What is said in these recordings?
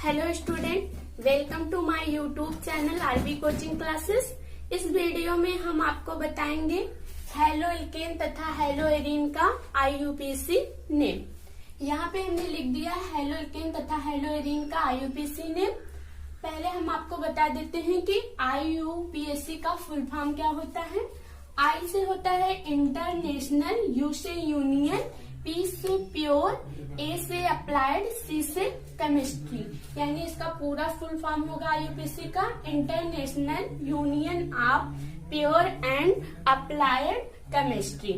Hello student, welcome to my YouTube channel RB coaching classes. इस video में हम आपको बताएंगे हेलो एल्केन तथा हेलो एरीन का आईयूपीएसी नेम। यहाँ पे हमने लिख दिया हेलो एल्केन तथा हेलो एरीन का आईयूपीएसी नेम। पहले हम आपको बता देते हैं कि आईयूपीएसी का फुल फॉर्म क्या होता है। आई से होता है इंटरनेशनल, यू से यूनियन, पी से प्योर, ए से अप्लाइड, सी से केमिस्ट्री। यानी इसका पूरा फुल फॉर्म होगा आईयूपीएसी का international union of pure and applied chemistry.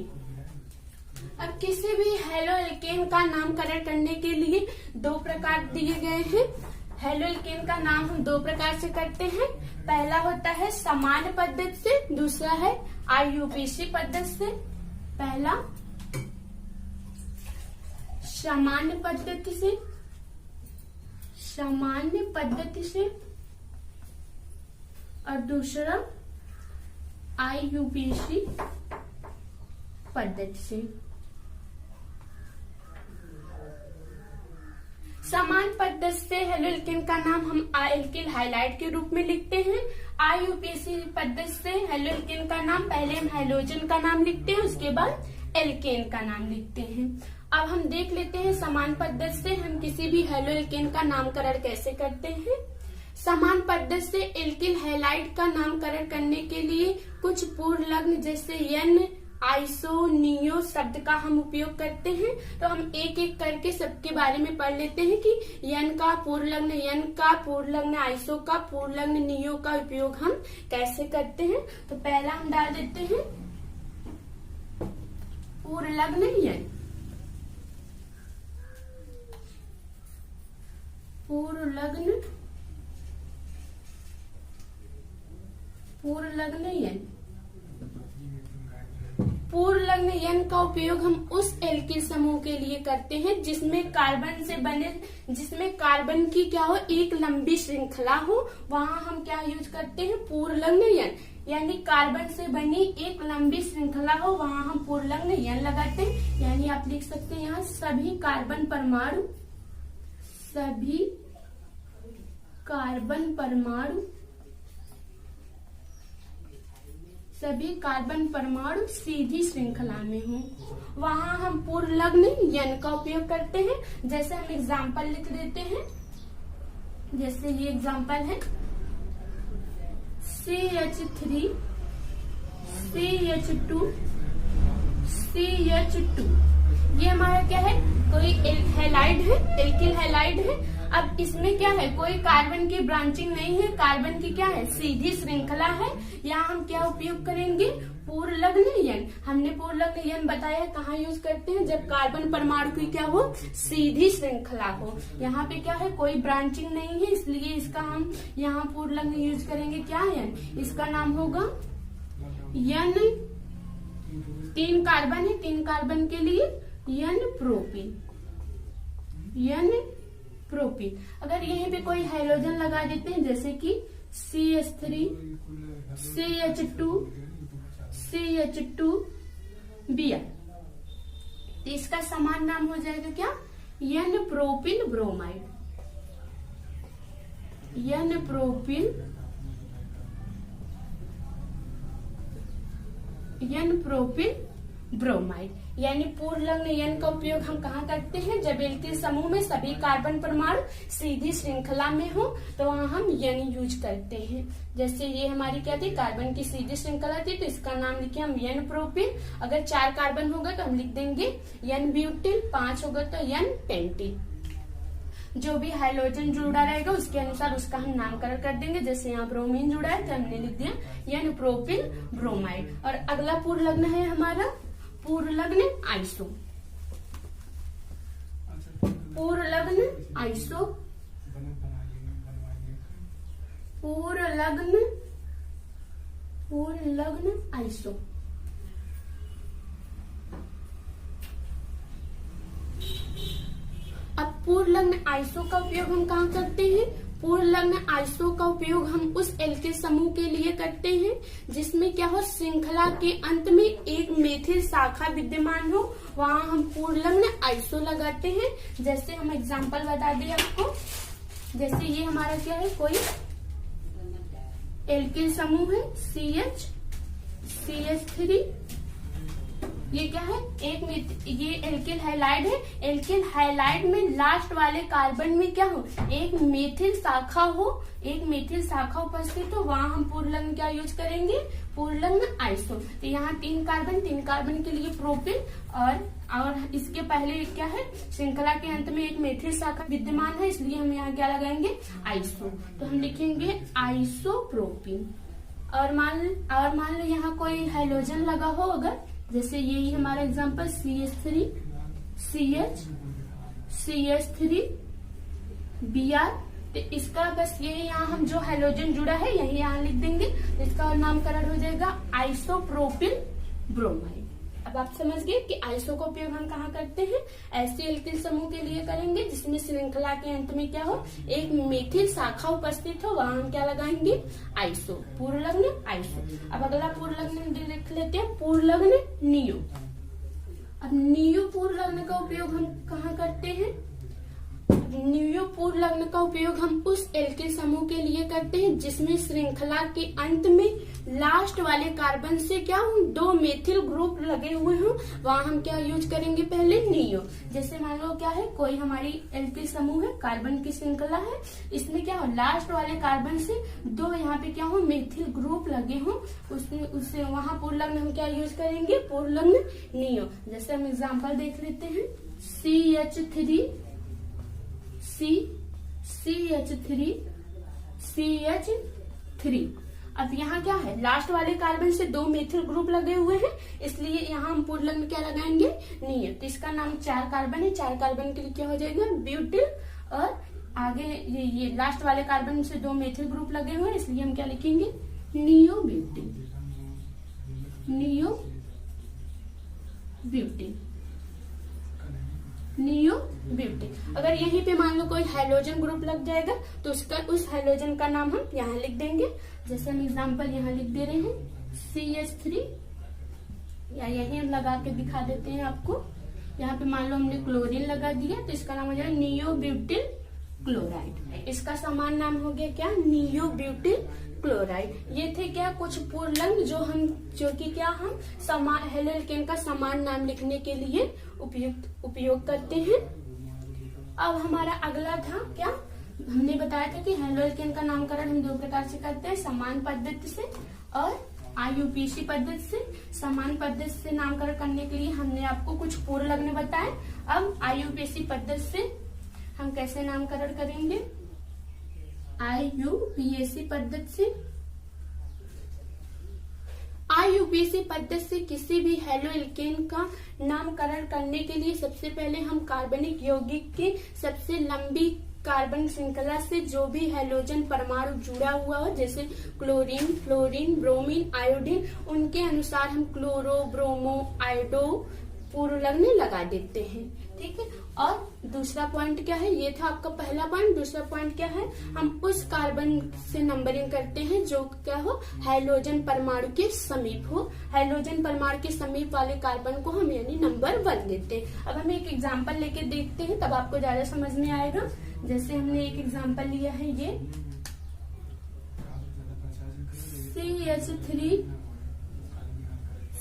अब किसी भी हेलो एल्केन का नामकरण करने के लिए दो प्रकार दिए गए हैं। हेलो एल्केन का नाम हम दो प्रकार से करते हैं। पहला होता है सामान्य पद्धति से, दूसरा है आईयूपीएसी पद्धति से। पहला सामान्य पद्धति से, सामान्य पद्धति से और दूसरा आईयूपीएसी पद्धति से। समान पद्धति से हेलो एल्केन का नाम हम एल्किल हाइलाइड के रूप में लिखते हैं। आईयूपीएसी पद्धति से हेलो एल्केन का नाम पहले हम हेलोजन का नाम लिखते हैं, उसके बाद एल्केन का नाम लिखते हैं। अब हम देख लेते हैं समान पद्धति से हम किसी भी हेलो एल्केन का नामकरण कैसे करते हैं। समान पद्धति से एल्किल हैलाइड का नामकरण करने के लिए कुछ पूर्व लग्न जैसे यन, आइसो, नियो शब्द का हम उपयोग करते हैं। तो हम एक एक करके सबके बारे में पढ़ लेते हैं कि यन का पूर्व लग्न, यन का पूर्व लग्न, आइसो का पूर्व लग्न, नियो का उपयोग हम कैसे करते हैं। तो पहला हम डाल देते हैं पूर्व लग्न यन, पूर्व लग्न, पूर्व लग्न यन। पूर्व लग्न यन का उपयोग हम उस एल्किल समूह के लिए करते हैं जिसमें कार्बन से बने, जिसमें कार्बन की क्या हो, एक लंबी श्रृंखला हो, वहां हम क्या यूज करते हैं, पूर्व लग्न यन। यानी कार्बन से बनी एक लंबी श्रृंखला हो, वहां हम पूर्व लग्न यन लगाते हैं। यानी आप लिख सकते हैं यहाँ सभी कार्बन परमाणु, सभी कार्बन परमाणु, सभी कार्बन परमाणु सीधी श्रृंखला में हो, वहां हम पूर्व लग्न यन का उपयोग करते हैं। जैसे हम एग्जाम्पल लिख देते हैं, जैसे ये एग्जाम्पल है CH3, CH2, CH2। ये हमारा क्या है, कोई हैलाइड है, एल्किल हैलाइड है। अब इसमें क्या है, कोई कार्बन की ब्रांचिंग नहीं है, कार्बन की क्या है, सीधी श्रृंखला है। यहाँ हम क्या उपयोग करेंगे, पूर्व लग्न यन। हमने पूर्व लग्न यन बताया कहाँ यूज करते हैं, जब कार्बन परमाणु की क्या हो, सीधी श्रृंखला हो। यहाँ पे क्या है, कोई ब्रांचिंग नहीं है, इसलिए इसका हम यहाँ पूर्व लग्न यूज करेंगे क्या, यन। इसका नाम होगा यन। 3 कार्बन है, 3 कार्बन के लिए यन प्रोपीन, यन प्रोपीन। अगर यहीं पे कोई हाइड्रोजन लगा देते हैं जैसे कि CH3, CH2, CH2Br, तो इसका समान नाम हो जाएगा क्या, यन प्रोपीन ब्रोमाइड, यन प्रोपीन, यन प्रोपीन ब्रोमाइड। यानी पूर्व लग्न यन का उपयोग हम कहाँ करते हैं, जब एल्किल समूह में सभी कार्बन परमाणु सीधी श्रृंखला में हो, तो वहां हम यन यूज करते हैं। जैसे ये हमारी क्या थी, कार्बन की सीधी श्रृंखला थी, तो इसका नाम लिखे हम यन प्रोपीन। अगर 4 कार्बन होगा तो हम लिख देंगे यन ब्यूटिल, 5 होगा तो यन पेंटिल। जो भी हाइड्रोजन जुड़ा रहेगा उसके अनुसार उसका हम नामकरण कर देंगे। जैसे यहाँ ब्रोमीन जुड़ा है तो हमने लिख दिया यन प्रोपिल ब्रोमाइड। और अगला पूर्व लग्न है हमारा पूर्व लग्न आइसो, पूर्व लग्न आइसो, पूर्व लग्न, पूर्व लग्न आइसो। अब पूर्व लग्न आइसो का उपयोग हम कहाँ करते हैं, पूर्व लग्न आइसो का उपयोग हम उस एल्किल समूह के लिए करते हैं जिसमें क्या हो, श्रृंखला के अंत में एक मेथिल शाखा विद्यमान हो, वहां हम पूर्व लग्न आइसो लगाते हैं। जैसे हम एग्जांपल बता दें आपको, जैसे ये हमारा क्या है, कोई एल्किल समूह है CH3, ये क्या है, ये एल्किल हैलाइड है। एल्किल हैलाइड में लास्ट वाले कार्बन में क्या हो, एक मेथिल शाखा उपस्थित हो, वहां हम पूर्णलग्न क्या यूज करेंगे, पूर्णलग्न आइसो। तो यहाँ 3 कार्बन के लिए प्रोपिल, और इसके पहले क्या है, श्रृंखला के अंत में एक मेथिल शाखा विद्यमान है, इसलिए हम यहाँ क्या लगाएंगे, आइसो। तो हम लिखेंगे आइसोप्रोपिन। और मान लो यहाँ कोई हाइड्रोजन लगा हो अगर, जैसे यही हमारा एग्जांपल CH3 Br, तो इसका बस यही यहाँ हम जो हाइड्रोजन जुड़ा है यही यहाँ लिख देंगे, इसका नामकरण हो जाएगा आइसोप्रोपिल ब्रोमाइड। अब आप समझ गए कि आइसो का उपयोग हम कहाँ करते हैं, ऐसे एल्किल समूह के लिए करेंगे जिसमें श्रृंखला के अंत में क्या हो, एक मेथिल शाखा उपस्थित हो, वहां हम क्या लगाएंगे, आइसो, पूर्णलग्न आइसो। अब अगला पूर्णलग्न देख लेते हैं, पूर्णलग्न नियो। अब नियो पूर्णलग्न का उपयोग हम कहाँ करते हैं, नियो पूर्णलग्न का उपयोग हम उस एल्किल समूह के लिए करते हैं जिसमें श्रृंखला के अंत में लास्ट वाले कार्बन से क्या हो, 2 मेथिल ग्रुप लगे हुए हों, वहां हम क्या यूज करेंगे, पहले नियो। जैसे मान लो क्या है, कोई हमारी एल्किल समूह है, कार्बन की श्रृंखला है, इसमें क्या हो, लास्ट वाले कार्बन से 2 यहाँ पे क्या हो, मेथिल ग्रुप लगे हों, उससे वहां पूर्णलग्न हम क्या यूज करेंगे, पूर्णलग्न नियो। जैसे हम एग्जाम्पल देख लेते हैं, CH3 अब यहाँ क्या है, लास्ट वाले कार्बन से 2 मेथिल ग्रुप लगे हुए हैं, इसलिए यहाँ हम पूर्णलग्न क्या लगाएंगे, नियो। तो इसका नाम 4 कार्बन है, 4 कार्बन के लिए क्या हो जाएगा, ब्यूटिल, और आगे ये लास्ट वाले कार्बन से 2 मेथिल ग्रुप लगे हुए हैं, इसलिए हम क्या लिखेंगे, नियो ब्यूटिल। अगर यहीं पे मान लो कोई हाइड्रोजन ग्रुप लग जाएगा तो उस हाइड्रोजन का नाम हम यहाँ लिख देंगे। जैसे हम एग्जांपल यहाँ लिख दे रहे हैं CH3, या यही हम लगा के दिखा देते हैं आपको। यहाँ पे मान लो हमने क्लोरीन लगा दिया तो इसका नाम हो जाएगा नियोब्यूटिल क्लोराइड। इसका समान नाम हो गया क्या, नियोब्यूटिल क्लोराइड। ये थे क्या कुछ पूर्णलग्न जो कि क्या हम समान हेलोएल्केन का समान नाम लिखने के लिए उपयोग करते हैं। अब हमारा अगला था क्या, हमने बताया था कि हेलोएल्केन का नामकरण हम 2 प्रकार से करते हैं, समान पद्धति से और IUPAC पद्धति से। समान पद्धति से नामकरण करने के लिए हमने आपको कुछ पूर्णलग्न बताए। अब IUPAC पद्धति से हम कैसे नामकरण करेंगे, IUPAC पद्धति से किसी भी हेलोएल्केन का नामकरण करने के लिए सबसे पहले हम कार्बनिक यौगिक के सबसे लंबी कार्बन श्रृंखला से जो भी हैलोजन परमाणु जुड़ा हुआ हो, जैसे क्लोरीन, फ्लोरीन, ब्रोमीन, आयोडीन, उनके अनुसार हम क्लोरो, ब्रोमो, आयोडो पूर्णलग्न लगा देते हैं। ठीक है। और दूसरा पॉइंट क्या है, ये था आपका पहला पॉइंट। दूसरा पॉइंट क्या है, हम उस कार्बन से नंबरिंग करते हैं जो क्या हो, हाइड्रोजन परमाणु के समीप हो। हाइड्रोजन परमाणु के समीप वाले कार्बन को हम यानी नंबर 1 देते हैं। अब हम एक एग्जांपल लेके देखते हैं, तब आपको ज्यादा समझ में आएगा। जैसे हमने एक एग्जांपल लिया है, ये CH3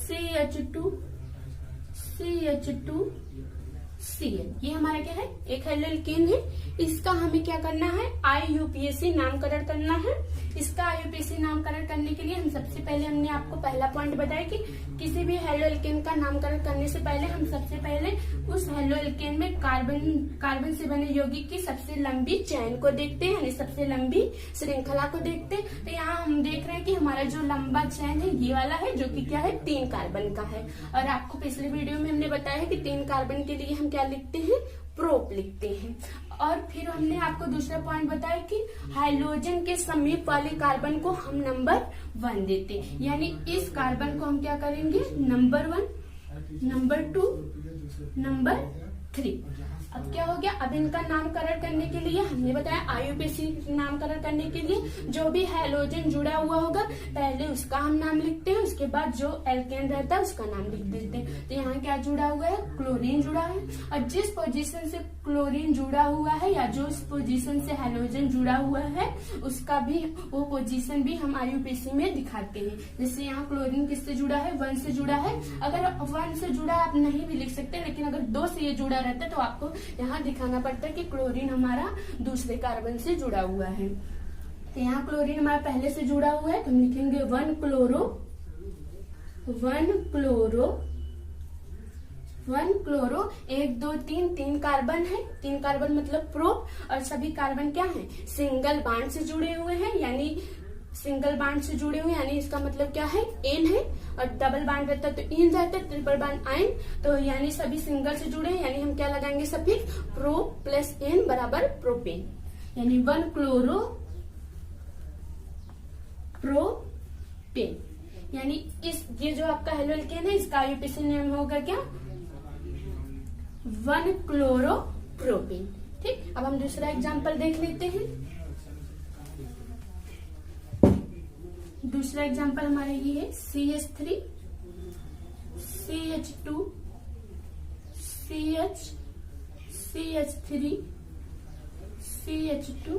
CH2 CH2 Cl, ये हमारा क्या है, एक हेलोएल्केन है। इसका हमें क्या करना है, IUPAC नामकरण करना है। इसका IUPAC नामकरण करने के लिए हम सबसे पहले, हमने आपको पहला पॉइंट बताया कि किसी भी हेलोएल्केन का नामकरण करने से पहले हम सबसे पहले उस हेलोएल्केन में कार्बन से बने यौगिक की सबसे लंबी चेन को देखते हैं, यानी सबसे लंबी श्रृंखला को देखते हैं। तो यहाँ हम देख रहे हैं कि हमारा जो लंबा चेन है ये वाला है, जो कि क्या है, 3 कार्बन का है। और आपको पिछले वीडियो में हमने बताया है कि 3 कार्बन के लिए हम क्या लिखते हैं, प्रोप लिखते हैं। और फिर हमने आपको दूसरा पॉइंट बताया कि हाइड्रोजन के समीप वाले कार्बन को हम नंबर 1 देते हैं, यानी इस कार्बन को हम क्या करेंगे, नंबर 1, नंबर 2, नंबर 3। अब क्या हो गया, अब इनका नामकरण करने के लिए हमने बताया आईयूपीएसी नामकरण करने के लिए जो भी हैलोजन जुड़ा हुआ होगा पहले उसका हम नाम लिखते हैं, उसके बाद जो एल्केन रहता है उसका नाम लिख देते हैं। तो यहाँ क्या जुड़ा हुआ है, क्लोरीन जुड़ा है, और जिस पोजीशन से क्लोरीन जुड़ा हुआ है या जो पोजीशन से हैलोजन जुड़ा हुआ है उसका भी वो पोजीशन भी हम आईयूपीएसी में दिखाते हैं। जैसे यहाँ क्लोरीन किससे जुड़ा है, 1 से जुड़ा है। अगर 1 से जुड़ा आप नहीं भी लिख सकते, लेकिन अगर 2 से ये जुड़ा रहता है तो आपको यहाँ दिखाना पड़ता है कि क्लोरीन हमारा दूसरे कार्बन से जुड़ा हुआ है। तो यहाँ क्लोरीन हमारा पहले से जुड़ा हुआ है तो हम लिखेंगे 1 क्लोरो 1 2 3 कार्बन है, 3 कार्बन मतलब प्रो, और सभी कार्बन क्या है, सिंगल बॉन्ड से जुड़े हुए हैं, यानी सिंगल बाड से जुड़े हुए, यानी इसका मतलब क्या है, एन है, और डबल बाड रहता है तो इन रहता है, ट्रिपल बाड आइन, तो यानी सभी सिंगल से जुड़े हैं, यानी हम क्या लगाएंगे सफिक्स प्रो प्लस एन बराबर प्रोपेन, यानी 1 क्लोरो प्रोपेन, यानी इस ये जो आपका हेलो एल्केन है इसका आईयूपीएसी नेम होगा क्या, 1 क्लोरो प्रोपेन। ठीक, अब हम दूसरा एग्जांपल देख लेते हैं। दूसरा एग्जांपल हमारा ये है CH3 CH2 CH3 CH2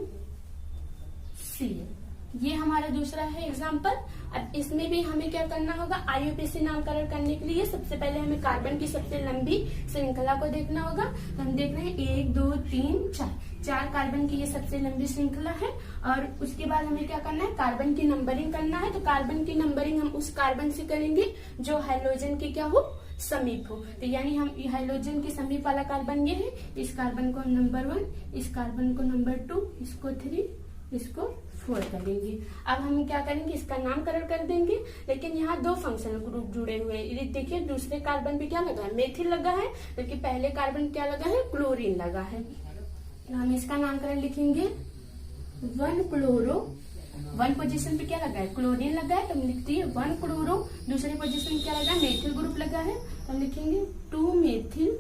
Cl, ये हमारा दूसरा है एग्जांपल। अब इसमें भी हमें क्या करना होगा, आईयूपीएसी नामकरण करने के लिए सबसे पहले हमें कार्बन की सबसे लंबी श्रृंखला को देखना होगा। तो हम देख रहे हैं 1 2 3 4 कार्बन की ये सबसे लंबी श्रृंखला है, और उसके बाद हमें क्या करना है, कार्बन की नंबरिंग करना है। तो कार्बन की नंबरिंग हम उस कार्बन से करेंगे जो हैलोजन के क्या हो, समीप हो। तो यानी हम हैलोजन के समीप वाला कार्बन ये है, इस कार्बन को नंबर 1, इस कार्बन को नंबर 2, इसको 3, इसको 4 करेंगे। अब हम क्या करेंगे, इसका नामकरण कर देंगे। लेकिन यहाँ 2 फंक्शनल ग्रुप जुड़े हुए हैं। देखिए दूसरे कार्बन पे क्या लगा है, मेथिल लगा है, जबकि पहले कार्बन क्या लगा है, क्लोरीन लगा है। तो हम इसका नामकरण लिखेंगे 1 क्लोरो, 1 पोजीशन पे क्या लगा है, क्लोरीन लगा है, तो हम लिखते हैं 1 क्लोरो, दूसरे पोजीशन क्या लगा है, मेथिल ग्रुप लगा है, तो हम लिखेंगे 2 मेथिल,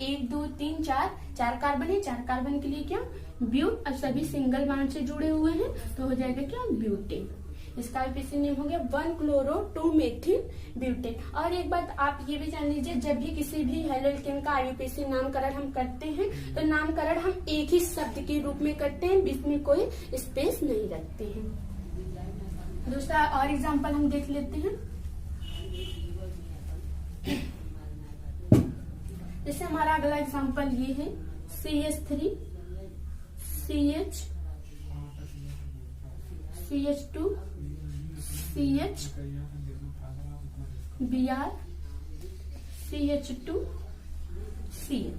1 2 3 4 कार्बन है, 4 कार्बन के लिए क्या, ब्यूट, अब सभी सिंगल बॉन्ड से जुड़े हुए हैं तो हो जाएगा क्या, ब्यूटेन। इसका आईयूपीएसी नेम हो गया 1 क्लोरो 2 मेथिल ब्यूटेन। और एक बात आप ये भी जान लीजिए, जब भी किसी भी हेलो एल्केन का आईयूपीएसी नामकरण हम करते हैं तो नामकरण हम एक ही शब्द के रूप में करते हैं, बीच में कोई स्पेस नहीं रखते हैं। दूसरा और एग्जाम्पल हम देख लेते हैं। जैसे हमारा अगला एग्जाम्पल ये है CH3 CH2 CH Br CH2 Cl।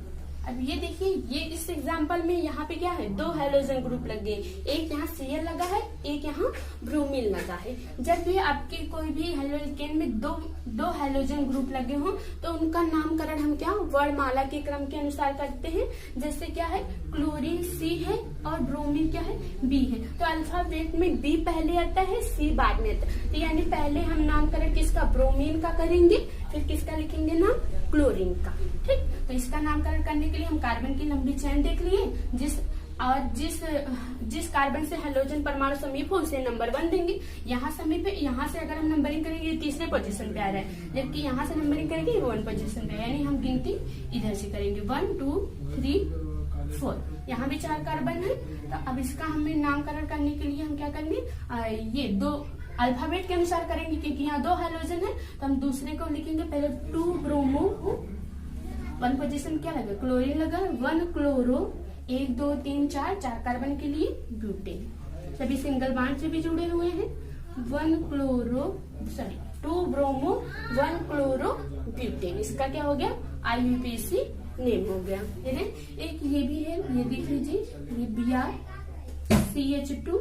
अब ये देखिए, ये इस एग्जांपल में यहाँ पे क्या है, 2 हैलोजन ग्रुप लगे, एक यहाँ Cl लगा है, एक यहाँ ब्रोमीन लगा है। जब भी आपके कोई भी हेलो एल्केन में दो हैलोजन ग्रुप लगे हों तो उनका नामकरण हम क्या, वर्णमाला के क्रम के अनुसार करते हैं। जैसे क्या है, क्लोरीन C है और ब्रोमीन क्या है, B है, तो अल्फाबेट में B पहले आता है, C बाद में आता है। तो यानी पहले हम नामकरण किसका, ब्रोमीन का करेंगे, फिर किसका लिखेंगे नाम, क्लोरीन का। ठीक, तो इसका नामकरण करने के लिए हम कार्बन की लंबी चेन देख लिए, जिस कार्बन से हैलोजन परमाणु समीप हो उसे नंबर 1 देंगे। यहाँ समीप है, यहाँ से अगर हम नंबरिंग करेंगे तीसरे पोजीशन पे आ रहा है, जबकि यहाँ से नंबरिंग करेंगे 1 पोजीशन पे, यानी हम गिनती इधर से करेंगे 1 2 3 4। यहाँ भी 4 कार्बन है, तो अब इसका हमें नामकरण करने के लिए हम क्या करेंगे, ये 2 अल्फाबेट के अनुसार करेंगे, क्योंकि यहाँ 2 हैलोजन है तो हम दूसरे को लिखेंगे पहले 2 ब्रोमो, 1 पोजीशन क्या लगा, क्लोरीन लगा, 1 क्लोरो, 1 2 3 4 कार्बन के लिए ब्यूटेन, सभी सिंगल बॉन्ड से भी जुड़े हुए हैं, 2 ब्रोमो 1 क्लोरो ब्यूटेन। इसका क्या हो गया, आईयूपीएसी नेम हो गया। एक ये भी है, ये देख लीजिए, ये Br CH2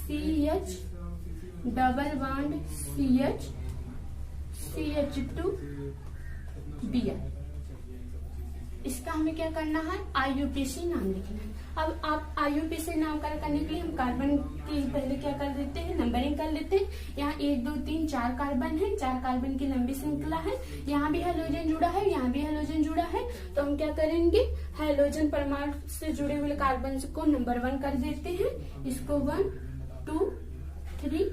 CH double bond CH2 Br। इसका हमें क्या करना है, आईयूपीएसी नाम लिखना है। अब आप IUPAC नामकरण करने के लिए हम कार्बन की पहले क्या कर देते हैं, नंबरिंग कर लेते हैं। यहाँ 1 2 3 4 कार्बन है, 4 कार्बन की लंबी श्रृंखला है। यहाँ भी हेलोजन जुड़ा है, यहाँ भी हेलोजन जुड़ा है। तो हम क्या करेंगे, हेलोजन परमाणु से जुड़े हुए कार्बन को नंबर 1 कर देते हैं। इसको 1 2 3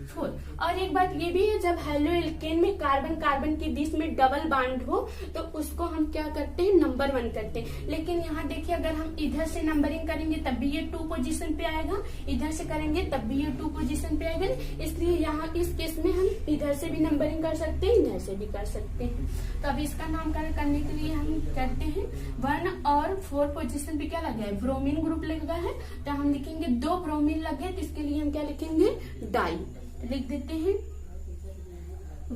4। और एक बात ये भी है, जब हेलो एल्केन में कार्बन कार्बन के बीच में डबल बॉन्ड हो तो उसको हम क्या करते हैं, नंबर 1 करते हैं। लेकिन यहाँ देखिए, अगर हम इधर से नंबरिंग करेंगे तब भी ये 2 पोजीशन पे आएगा, इधर से करेंगे तब भी ये 2 पोजीशन पे आएगा। इसलिए यहाँ इस केस में हम इधर से भी नंबरिंग कर सकते हैं, इधर से भी कर सकते हैं। तो अब इसका नामकरण करने के लिए हम करते हैं 1 और 4 पोजीशन पे क्या लगा है, ब्रोमीन ग्रुप लगा है। तो हम लिखेंगे 2 ब्रोमीन लगे, तो इसके लिए हम क्या लिखेंगे, डाई लिख देते हैं।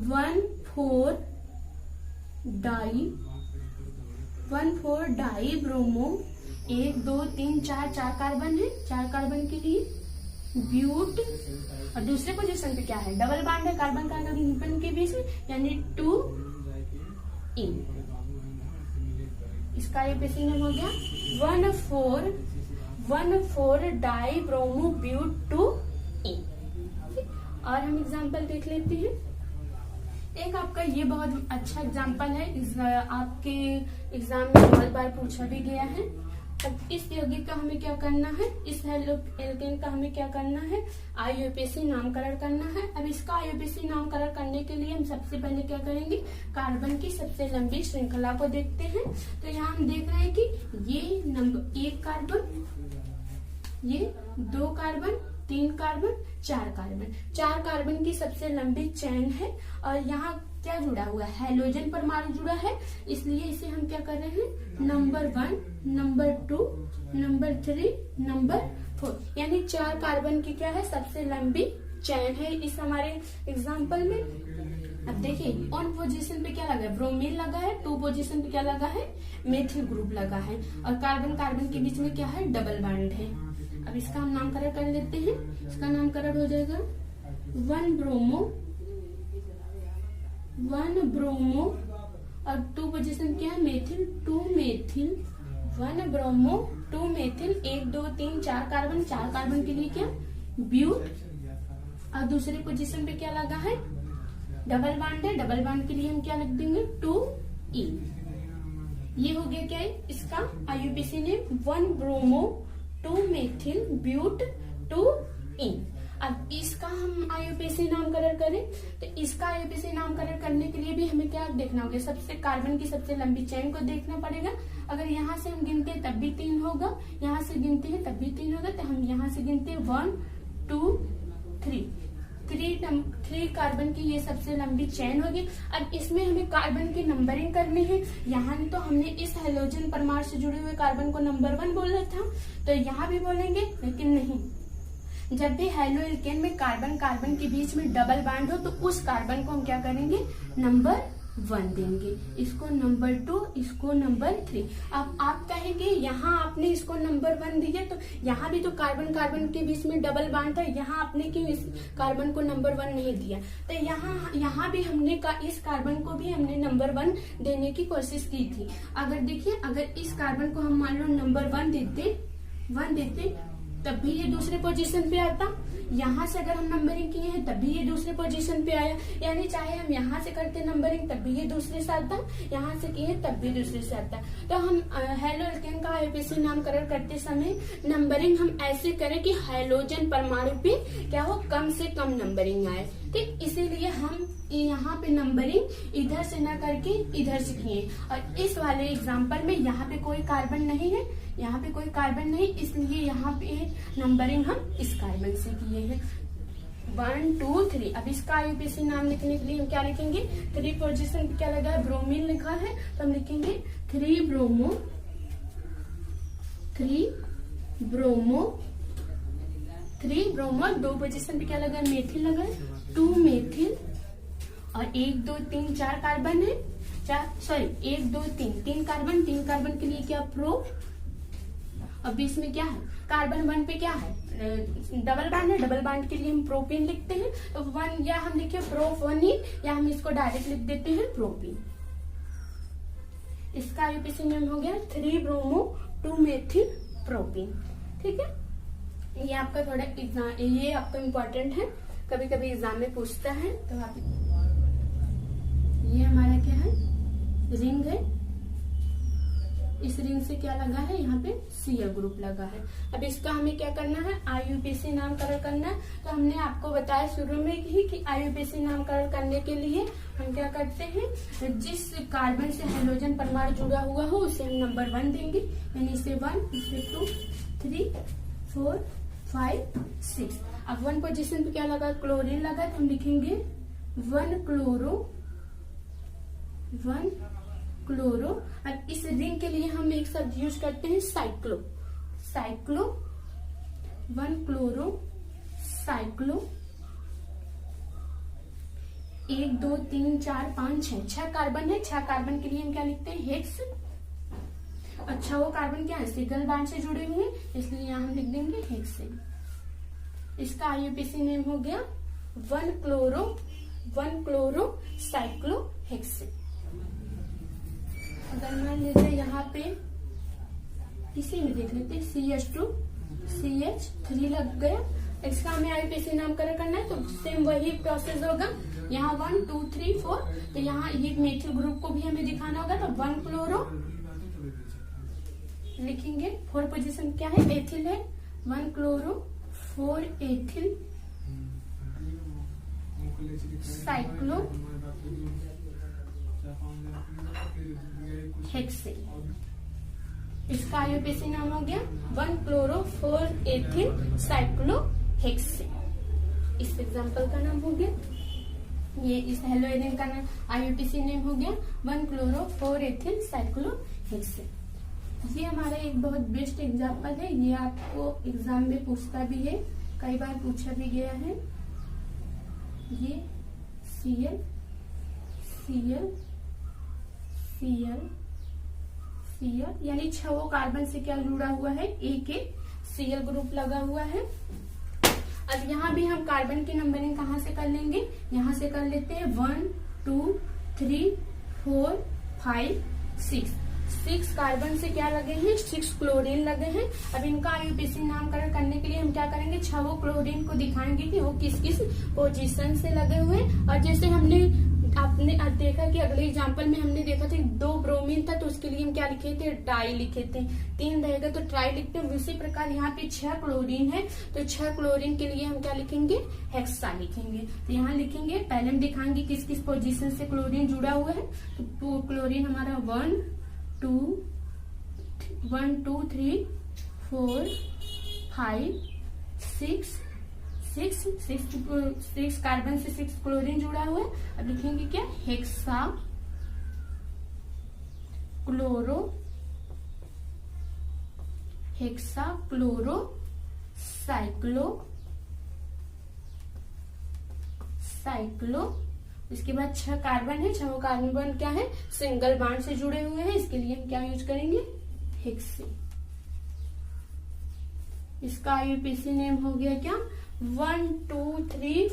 1,4 डाई ब्रोमो। 1 2 3 4 कार्बन है, 4 कार्बन के लिए ब्यूट। और दूसरे पोजीशन पे क्या है, डबल बॉन्ड है कार्बन कार्बन के बीच में, यानी 2 इन। इसका IUPAC नाम हो गया 1,4 डाई ब्रोमो ब्यूट 2 इन। और हम एग्जाम्पल देख लेते हैं। एक आपका ये बहुत अच्छा एग्जाम्पल है, आपके एग्जाम में बहुत बार पूछा भी गया है। अब इस यौगिक का हमें क्या करना है, इस हेलो एल्केन का हमें क्या करना है, IUPAC नामकरण करना है। अब इसका IUPAC नामकरण करने के लिए हम सबसे पहले क्या करेंगे, कार्बन की सबसे लंबी श्रृंखला को देखते हैं। तो यहाँ हम देख रहे हैं कि ये नंबर 1 कार्बन, ये 2 कार्बन, 3 कार्बन, 4 कार्बन, 4 कार्बन की सबसे लंबी चेन है। और यहाँ क्या जुड़ा हुआ है, हेलोजन परमाणु जुड़ा है। इसलिए इसे हम क्या कर रहे हैं, नंबर 1, नंबर 2, नंबर 3, नंबर 4, यानी 4 कार्बन की क्या है, सबसे लंबी चेन है इस हमारे एग्जाम्पल में। अब देखिए 1 पोजीशन पे क्या लगा है, ब्रोमीन लगा है। 2 पोजीशन पे क्या लगा है, मेथिल ग्रुप लगा है। और कार्बन कार्बन के बीच में क्या है, डबल बॉन्ड है। अब इसका हम नामकरण कर लेते हैं। इसका नामकरण हो जाएगा 1 ब्रोमो और 2 पोजीशन क्या है, methyl, 2 methyl, 1 bromo 2 methyl. 1 2 3 4 carbon, 4 carbon के लिए क्या, ब्यूट। और दूसरे पोजीशन पे क्या लगा है, डबल बॉन्ड है। डबल बॉन्ड के लिए हम क्या लिख देंगे, 2 इन। ये हो गया क्या है, इसका IUPAC ने 1 ब्रोमो 2 मेथिल ब्यूट 2 इन। अब इसका हम IUPAC नामकरण करें तो इसका IUPAC नामकरण करने के लिए भी हमें क्या देखना होगा, सबसे कार्बन की सबसे लंबी चेन को देखना पड़ेगा। अगर यहाँ से हम गिनते हैं तब भी 3 होगा, यहाँ से गिनते हैं तब भी 3 होगा। तो हम यहाँ से गिनते हैं 1 2 3 कार्बन की ये सबसे लंबी चेन होगी। अब इसमें हमें कार्बन की नंबरिंग करनी है। यहाँ तो हमने इस हेलोजन परमाणु से जुड़े हुए कार्बन को नंबर 1 बोला था, तो यहाँ भी बोलेंगे, लेकिन नहीं। जब भी हेलो एल्केन में कार्बन कार्बन के बीच में डबल बॉन्ड हो तो उस कार्बन को हम क्या करेंगे, नंबर 1 देंगे। इसको नंबर 2, इसको नंबर 3। अब आप कहेंगे यहाँ आपने इसको नंबर 1 दिया, तो यहाँ भी तो कार्बन कार्बन के बीच में डबल बॉन्ड था, यहाँ आपने क्यों इस कार्बन को नंबर 1 नहीं दिया। तो यहाँ भी हमने इस कार्बन को भी हमने नंबर 1 देने की कोशिश की थी। अगर देखिए, अगर इस कार्बन को हम मान लो नंबर 1 देते तब भी ये दूसरे पोजीशन पे आता। यहाँ से अगर हम नंबरिंग किए हैं तब भी ये दूसरे पोजीशन पे आया, यानी चाहे हम यहाँ से करते नंबरिंग तब भी ये दूसरे से आता, यहाँ से किए तब भी दूसरे से आता। तो हम हेलो एल्केन का IUPAC नामकरण करते समय नंबरिंग हम ऐसे करें कि हेलोजन परमाणु पे क्या हो, कम से कम नंबरिंग आए। ठीक, इसीलिए हम यहाँ पे नंबरिंग इधर से न करके इधर से किए। और इस वाले एग्जाम्पल में यहाँ पे कोई कार्बन नहीं है, यहाँ पे कोई कार्बन नहीं, इसलिए यहाँ पे नंबरिंग हम इस कार्बन से किए हैं। 1 2 3। अब इसका IUPAC नाम लिखने के लिए हम क्या लिखेंगे, 3 पोजीशन पे क्या लगा है, ब्रोमीन लिखा है, तो हम लिखेंगे 3 ब्रोमो 2 पोजीशन पे क्या लगा है, मेथिल लगा है, 2 मेथिल। और 1 2 3 4 कार्बन है, 1 2 3 कार्बन, 3 कार्बन के लिए क्या, प्रो। अब इसमें क्या है, कार्बन 1 पे क्या है, डबल बॉन्ड है, डबल बॉन्ड के लिए हम प्रोपीन लिखते हैं। तो 1 या हम लिखे प्रोफोनीन, या हम इसको डायरेक्ट लिख देते हैं प्रोपीन। इसका IUPAC नाम हो गया 3 ब्रोमो 2 मेथिल प्रोपीन। ठीक है, ये आपका थोड़ा एग्जाम, ये आपका इम्पोर्टेंट है, कभी कभी एग्जाम में पूछता है। तो आप, ये हमारा क्या है, रिंग है। इस रिंग से क्या लगा है, यहाँ पे Cl ग्रुप लगा है। अब इसका हमें क्या करना है, IUPAC नामकरण करना है। तो हमने आपको बताया शुरू में ही कि IUPAC नामकरण करने के लिए हम क्या करते हैं, जिस कार्बन से हाइड्रोजन परमाणु जुड़ा हुआ हो उसे हम नंबर 1 देंगे, यानी इसे 1, इसे 2, 3, 4, 5, 6। अब 1 पोजीशन पे क्या लगा, क्लोरीन लगा, तो हम लिखेंगे 1 क्लोरो। अब इस रिंग के लिए हम एक शब्द यूज करते हैं साइक्लो। 1 chloro cyclo. 1 2 3 4 5 6 कार्बन है। 6 कार्बन के लिए हम क्या लिखते हैं, हेक्स। अच्छा, वो कार्बन क्या है, सिंगल बॉन्ड से जुड़े हुए हैं, इसलिए यहाँ हम लिख देंगे हेक्सेन। इसका IUPAC नेम हो गया 1 क्लोरो साइक्लो हेक्सेन। अगर मान लीजिए यहाँ पे इसी में देख लेते हैं CH2 CH3 लग गया, इसका हमें IUPAC नामकरण करना है। तो सेम वही प्रोसेस होगा, यहाँ 1 2 3 4, तो यहाँ ये मेथिल ग्रुप को भी हमें दिखाना होगा। तो 1 क्लोरो लिखेंगे। 4 पोजीशन क्या है, एथिल है, 1 क्लोरो 4 एथिल साइक्लो हेक्सेन। इसका IUPAC नाम हो गया 1 क्लोरो 4 एथिल साइक्लो हेक्सेन। इस एग्जाम्पल का नाम हो गया, ये इस हेलोएरिन का नाम IUPAC नेम हो गया 1 क्लोरो 4 एथिल साइक्लो हेक्सेन। ये हमारा एक बहुत बेस्ट एग्जाम्पल है, ये आपको एग्जाम में पूछता भी है, कई बार पूछा भी गया है। ये Cl यानी 6 कार्बन से क्या जुड़ा हुआ है, एक Cl ग्रुप लगा हुआ है। अब यहाँ भी हम कार्बन की नंबरिंग कहाँ से कर लेंगे, यहाँ से कर लेते हैं 1 2 3 4 5 6। 6 कार्बन से क्या लगे हैं, 6 क्लोरीन लगे हैं। अब इनका IUPAC नामकरण करने के लिए हम क्या करेंगे, 6 क्लोरीन को दिखाएंगे कि वो किस किस पोजीशन से लगे हुए। और जैसे आपने देखा कि अगले एग्जाम्पल में हमने देखा था 2 ब्रोमीन था, तो उसके लिए हम क्या लिखे थे, डाई लिखे थे। 3 रहेगा तो ट्राई लिखते हैं। उसी प्रकार यहाँ पे 6 क्लोरीन है, तो 6 क्लोरीन के लिए हम क्या लिखेंगे, हेक्सा लिखेंगे। तो यहाँ लिखेंगे, पहले हम दिखाएंगे किस किस पोजीशन से क्लोरीन जुड़ा हुआ है। तो क्लोरीन हमारा 1 2 3 4 5 6 कार्बन से 6 क्लोरीन जुड़ा हुआ है। अब लिखेंगे क्या, हेक्सा क्लोरो साइक्लो। इसके बाद 6 कार्बन है, 6 कार्बन क्या है, सिंगल बॉन्ड से जुड़े हुए हैं, इसके लिए हम क्या यूज करेंगे, हेक्सेन। इसका IUPAC नेम हो गया क्या, 1 2 3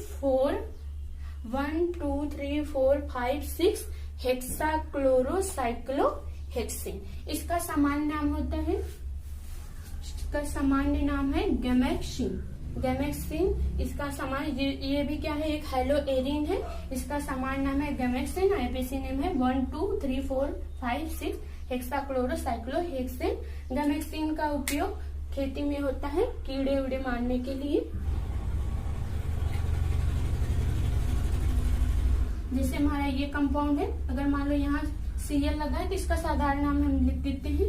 4 5 6 हेक्सा क्लोरो साइक्लो हेक्सेन। इसका सामान्य नाम होता है, इसका सामान्य नाम है गैमेक्सिन। इसका सामान्य, ये भी क्या है, एक हेलोएरिन है, इसका सामान्य नाम है गैमेक्सिन। IUPAC नेम है 1 2 3 4 5 6 hexa chloro cyclo hexane. Gammexane का उपयोग खेती में होता है कीड़े उड़े मारने के लिए। जैसे हमारा ये कंपाउंड है, अगर मान लो यहाँ Cl लगा है तो इसका साधारण नाम हम लिख देते हैं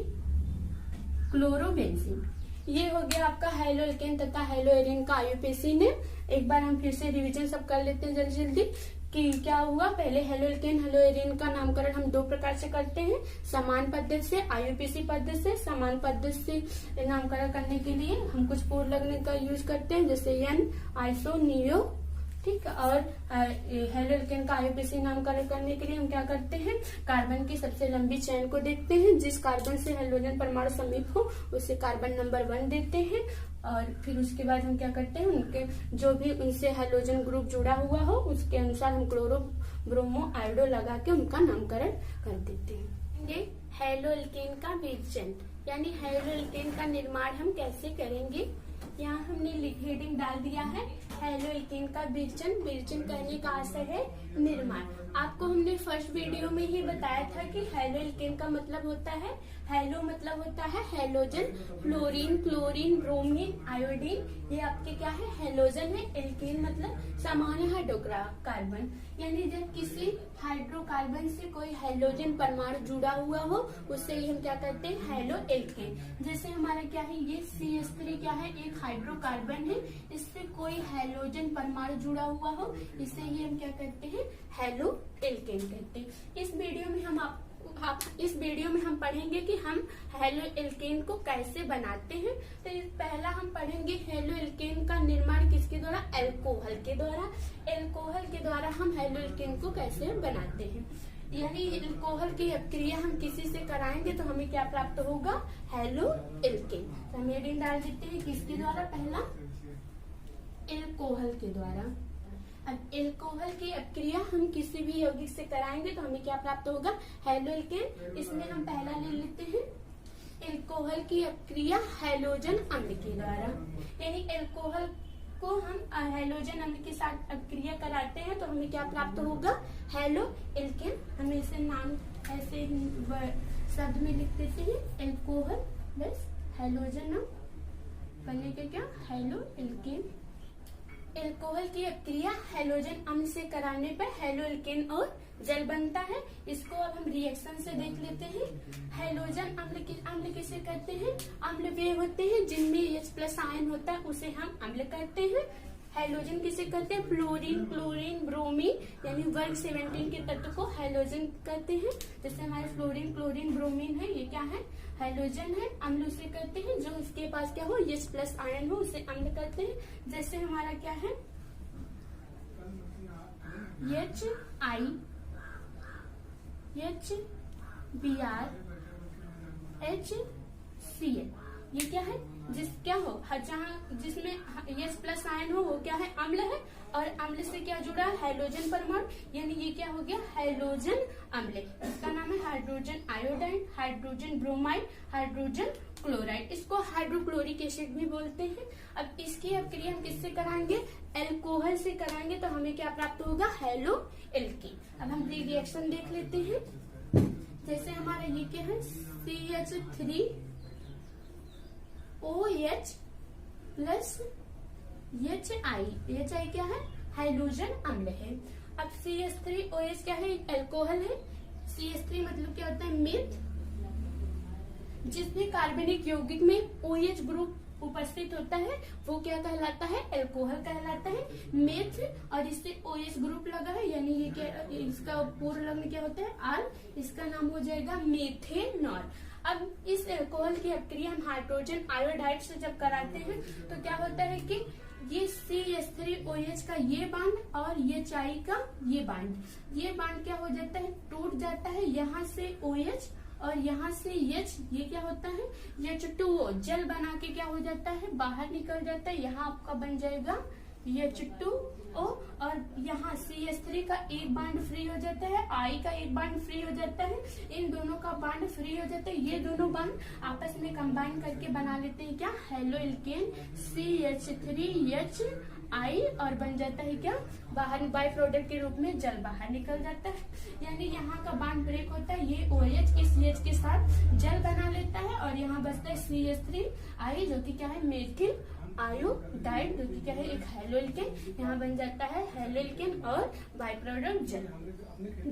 क्लोरोबेंजीन। ये हो गया आपका हेलोएल्केन तथा हेलोएरिन का IUPAC नेम। एक बार हम फिर से रिवीजन सब कर लेते हैं जल्दी जल्दी कि क्या हुआ। पहले हेलोएल्केन हेलोएरिन का नामकरण हम 2 प्रकार से करते हैं, समान पद्धति से, IUPAC पद्धति से। समान पद्धति से नामकरण करने के लिए हम कुछ पूर्व लग्न का यूज करते हैं, जैसे एन, आइसो, नियो, ठीक। और हेलोएल्केन का IUPAC नामकरण करने के लिए हम क्या करते हैं, कार्बन की सबसे लंबी चेन को देखते हैं, जिस कार्बन से हाइड्रोजन परमाणु समीप हो उसे कार्बन नंबर 1 देते हैं। और फिर उसके बाद हम क्या करते हैं, उनके जो भी उनसे हाइड्रोजन ग्रुप जुड़ा हुआ हो उसके अनुसार हम क्लोरो ब्रोमो आयोडो लगा के उनका नामकरण कर देते हैं। ये हेलोएल्केन का बीज चिन्ह, यानी हैलो एल्केन का निर्माण हम कैसे करेंगे। यहाँ हमने हेडिंग डाल दिया है हैलो एल्केन का विरचन करने का आशय है निर्माण। आपको हमने फर्स्ट वीडियो में ही बताया था कि हैलो एल्केन का मतलब होता है, हैलो मतलब होता है halogen, fluorine, chlorine, bromine, iodine, ये आपके क्या है हैलोजन है। एल्केन मतलब सामान्य हाइड्रोकार्बन, यानी जब किसी हाइड्रोकार्बन से कोई हैलोजन परमाणु जुड़ा हुआ हो उससे ही हम क्या करते हैं हैलो एल्केन। जैसे हमारा क्या है ये CH3 क्या है एक हाइड्रोकार्बन है, इससे कोई हैलोजन परमाणु जुड़ा हुआ हो इससे ही हम क्या करते हैं हैलो एल्केन कहते हैं। इस वीडियो में हम पढ़ेंगे कि हम हैलो एल्केन को कैसे बनाते हैं। तो पहला हम पढ़ेंगे हैलो एल्केन का निर्माण किसके द्वारा, एल्कोहल के द्वारा। एल्कोहल के द्वारा हम हैलो एल्केन को कैसे बनाते हैं, यानी एल्कोहल की अपक्रिया हम किसी से कराएंगे तो हमें क्या प्राप्त होगा हैलो एल्केन। तो हम हेडिंग डाल देते हैं किसके द्वारा, पहला एल्कोहल के द्वारा। अब एल्कोहल की अपक्रिया हम किसी भी यौगिक से कराएंगे तो हमें क्या प्राप्त होगा हैलो एल्केन। इसमें हम पहला ले लेते हैं एल्कोहल की अपक्रिया हैलोजन अम्ल के द्वारा, यानी एल्कोहल को हम हैलोजन अम्ल के साथ अपक्रिया कराते हैं तो हमें क्या प्राप्त होगा हैलो एल्केन। हम इसे नाम ऐसे शब्द में लिख देते हैं एल्कोहल प्लस हैलोजन बनने के क्या हैलो एल्केन। एल्कोहल की अपक्रिया हैलोजन अम्ल से कराने पर हैलो एल्केन और जल बनता है। इसको अब हम रिएक्शन से देख लेते हैं। हैलोजन अम्ल किसे कहते हैं, अम्ल वे होते हैं जिनमें H+ आयन होता है उसे हम अम्ल कहते हैं। हैलोजन किसे कहते हैं, फ्लोरीन, क्लोरीन, ब्रोमीन, यानी वर्ग 17 के तत्व को हैलोजन कहते हैं। जैसे हमारे फ्लोरीन, क्लोरीन, ब्रोमीन है ये क्या है हैलोजन है। अम्ल उसे कहते हैं जो इसके पास क्या हो H+ आयन हो उसे अम्ल कहते हैं। जैसे हमारा क्या है HI, HBr, HCl, ये क्या है क्या हो जहाँ जिसमें H+ आयन हो वो क्या है अम्ल है, और अम्ल से क्या जुड़ा है हैलोजन परमाणु, यानी ये क्या हो गया हैलोजन अम्ल। इसका नाम है hydrogen iodide, hydrogen bromide, hydrogen chloride. इसको हाइड्रोक्लोरिक एसिड भी बोलते हैं। अब इसकी अपक्रिया हम किससे कराएंगे, एल्कोहल से कराएंगे तो हमें क्या प्राप्त होगा हैलो एल्केन। अब हम रिएक्शन देख लेते हैं। जैसे हमारा ये क्या है CH3OH प्लस HI क्या है हाइड्रोजन अम्ल है। अब CH3OH क्या है एल्कोहल है। CH3 मतलब क्या होता है मेथ, जिसमें कार्बनिक यौगिक में OH ग्रुप उपस्थित होता है वो क्या कहलाता है एल्कोहल कहलाता है। मेथ और इससे OH ग्रुप लगा है यानी ये क्या, इसका पूर्ण लग्न क्या होता है आल, इसका नाम हो जाएगा मेथेनॉल। अब इस एल्कोहल की अपक्रिया हम हाइड्रोजन आयोडाइड से जब कराते हैं तो क्या होता है कि ये CH3OH का ये बांड और HI का ये बांड क्या हो जाता है टूट जाता है। यहाँ से OH और यहाँ से H ये क्या होता है H2O जल बना के क्या हो जाता है बाहर निकल जाता है। यहाँ आपका बन जाएगा H2O और यहाँ CH3 का एक बांड फ्री हो जाता है, I का एक बांड फ्री हो जाता है, इन दोनों का बांड फ्री हो जाता है। ये दोनों बांड आपस में कंबाइन करके बना लेते हैं क्या हैलो एल्केन CH3HI और बन जाता है क्या बाहर बाय प्रोडक्ट के रूप में जल बाहर निकल जाता है। यानी यहाँ का बांड ब्रेक होता है, ये OH इस CH के साथ जल बना लेता है और यहाँ बचता है CH3I जो कि क्या है मेथिल आयोडाइड जो कि क्या है एक हैलो एल्केन। यहाँ बन जाता है हैलो एल्केन और बाय प्रोडक्ट जल।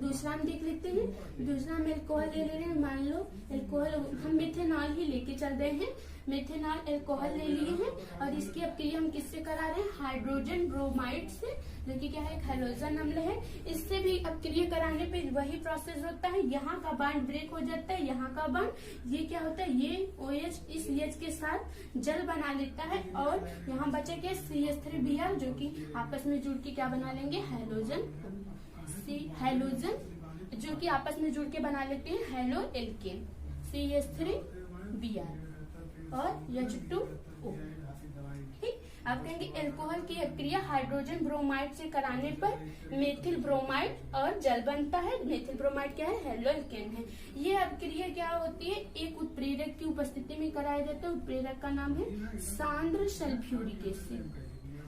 दूसरा हम देख लेते हैं। दूसरा हम एल्कोहल ले रहे हैं, मान लो एल्कोहल हम मेथेनॉल ही लेके चल रहे हैं, मेथेनॉल एल्कोहल ले लिए हैं और इसकी अपक्रिया हम किससे करा रहे हैं हाइड्रोजन ब्रोमाइड से जो कि क्या है एक हैलोजन अम्ल है। इससे भी अपक्रिया कराने पे वही प्रोसेस होता है, यहाँ का बांड ब्रेक हो जाता है, यहाँ का बांड ये क्या होता है ये OH इस CH के साथ जल बना लेता है और यहाँ बचे के CH3Br जो कि आपस में जुड़ के क्या बना लेंगे हैलोजन जो कि आपस में जुड़ के बना लेते हैं हैलो एल्केन CH3Br और H2O। ठीक, आप कहेंगे अल्कोहल की अपक्रिया हाइड्रोजन ब्रोमाइड से कराने पर मेथिल ब्रोमाइड और जल बनता है। मेथिल ब्रोमाइड क्या है? हैलो एल्केन है। ये अपक्रिया क्या होती है? एक उत्प्रेरक की उपस्थिति में कराया जाता है। उत्प्रेरक का नाम है सांद्र सल्फ्यूरिक एसिड।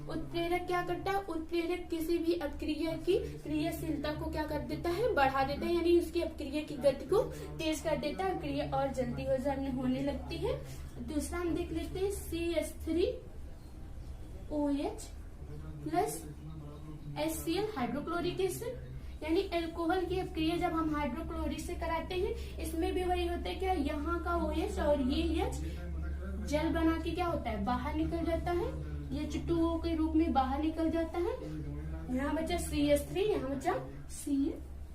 उत्प्रेरक क्या करता है? उत्प्रेरक किसी भी अपक्रिया की क्रियाशीलता को क्या कर देता है? बढ़ा देता है, यानी उसकी अपक्रिया की गति को तेज कर देता है। अपक्रिया और जल्दी होने लगती है। दूसरा हम देख लेते हैं CH3OH plus HCl hydrochloric acid. यानी अल्कोहल की अपक्रिया जब हम हाइड्रोक्लोरिक से कराते हैं, इसमें भी वही होता है क्या? यहाँ का OH और ये H जल बना के क्या होता है? बाहर निकल जाता है। H2O के रूप में बाहर निकल जाता है। यहाँ बचा CH3, यहाँ बचा Cl।